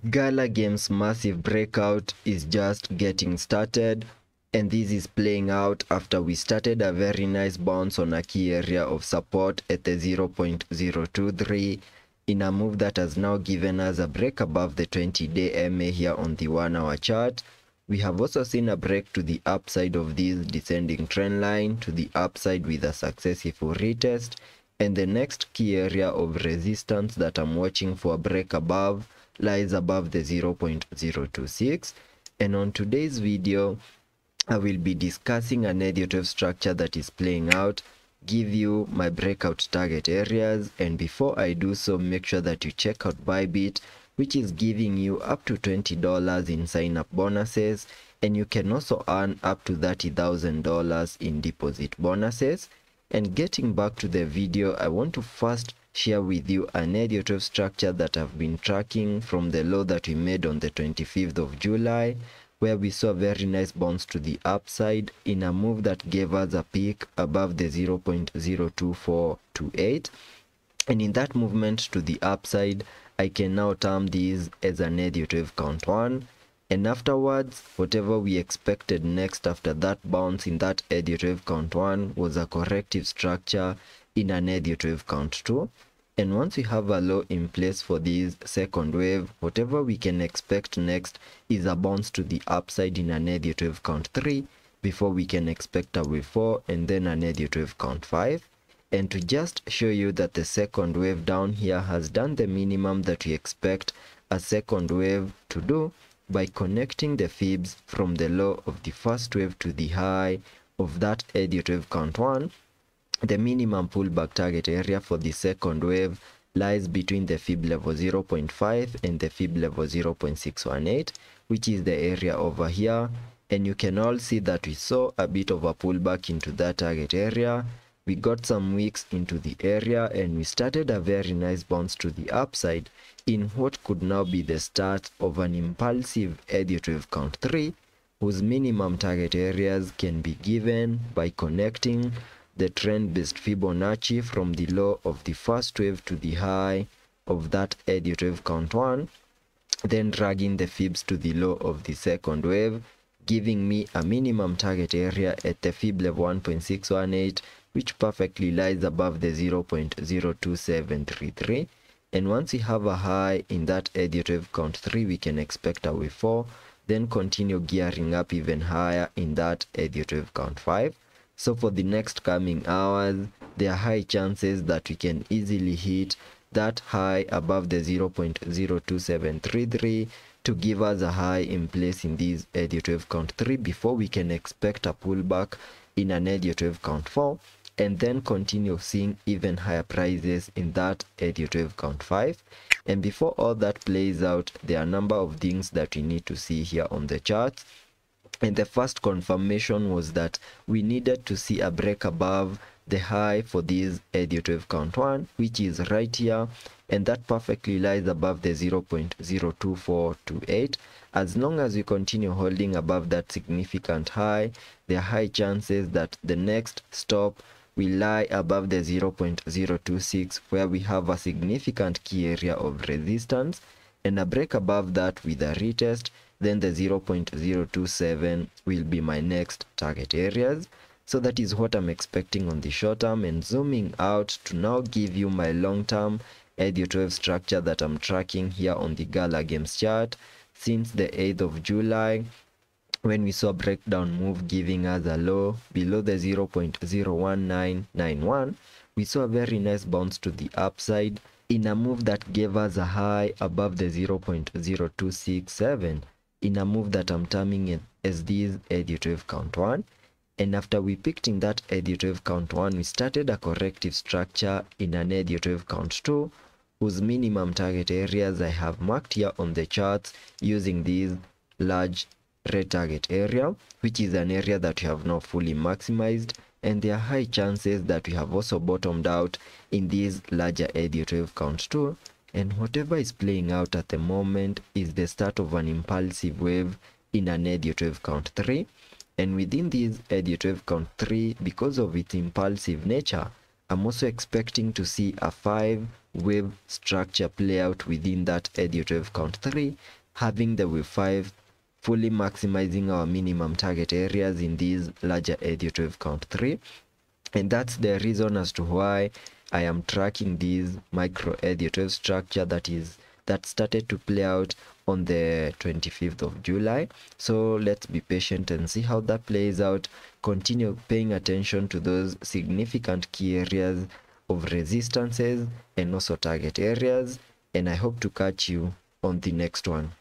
Gala Game's massive breakout is just getting started, and this is playing out after we started a very nice bounce on a key area of support at the 0.023 in a move that has now given us a break above the 20-day MA here on the 1-hour chart. We have also seen a break to the upside of this descending trend line to the upside with a successful retest, and the next key area of resistance that I'm watching for a break above lies above the 0.026. And on today's video I will be discussing a negative structure that is playing out, give you my breakout target areas, and before I do so, make sure that you check out Bybit, which is giving you up to $20 in sign-up bonuses, and you can also earn up to $30,000 in deposit bonuses. And getting back to the video, I want to first share with you a negative structure that I've been tracking from the low that we made on the 25th of July, where we saw a very nice bounce to the upside in a move that gave us a peak above the 0.02428. And in that movement to the upside, I can now term this as a negative count 1. And afterwards, whatever we expected next after that bounce in that negative count 1 was a corrective structure in a negative count 2. And once we have a low in place for this second wave, whatever we can expect next is a bounce to the upside in a negative count 3 before we can expect a wave 4 and then a negative count 5. And to just show you that the second wave down here has done the minimum that we expect a second wave to do by connecting the fibs from the low of the first wave to the high of that negative count 1. The minimum pullback target area for the second wave lies between the fib level 0.5 and the fib level 0.618, which is the area over here. And you can all see that we saw a bit of a pullback into that target area. We got some wicks into the area and we started a very nice bounce to the upside in what could now be the start of an impulsive negative count 3, whose minimum target areas can be given by connecting the trend-based Fibonacci from the low of the first wave to the high of that negative count 1, then dragging the fibs to the low of the second wave, giving me a minimum target area at the fib level 1.618, which perfectly lies above the 0.02733. And once we have a high in that negative count 3, we can expect a wave 4, then continue gearing up even higher in that negative count 5. So for the next coming hours, there are high chances that we can easily hit that high above the 0.02733 to give us a high in place in this negative count 3 before we can expect a pullback in a negative count 4, and then continue seeing even higher prices in that negative count 5. And before all that plays out, there are a number of things that we need to see here on the chart. And the first confirmation was that we needed to see a break above the high for this negative count 1, which is right here, and that perfectly lies above the 0.02428. As long as we continue holding above that significant high, there are high chances that the next stop will lie above the 0.026, where we have a significant key area of resistance, and a break above that with a retest. Then the 0.027 will be my next target areas. So that is what I'm expecting on the short term. And zooming out to now give you my long term ED12 structure that I'm tracking here on the Gala Games chart since the 8th of July, when we saw a breakdown move giving us a low below the 0.01991. We saw a very nice bounce to the upside in a move that gave us a high above the 0.0267 in a move that I'm terming as this ED12 count 1. And after we picked in that ED12 count 1, we started a corrective structure in an ED12 count 2, whose minimum target areas I have marked here on the charts using this large red target area, which is an area that we have not fully maximized, and there are high chances that we have also bottomed out in this larger ED12 count 2. And whatever is playing out at the moment is the start of an impulsive wave in an ED12 count 3. And within this ED12 count 3, because of its impulsive nature, I'm also expecting to see a 5 wave structure play out within that Elliot wave count 3, having the wave 5 fully maximizing our minimum target areas in these larger Elliot wave count 3. And that's the reason as to why I am tracking this micro Elliot wave structure that started to play out on the 25th of July. So let's be patient and see how that plays out. Continue paying attention to those significant key areas of resistances and also target areas, and I hope to catch you on the next one.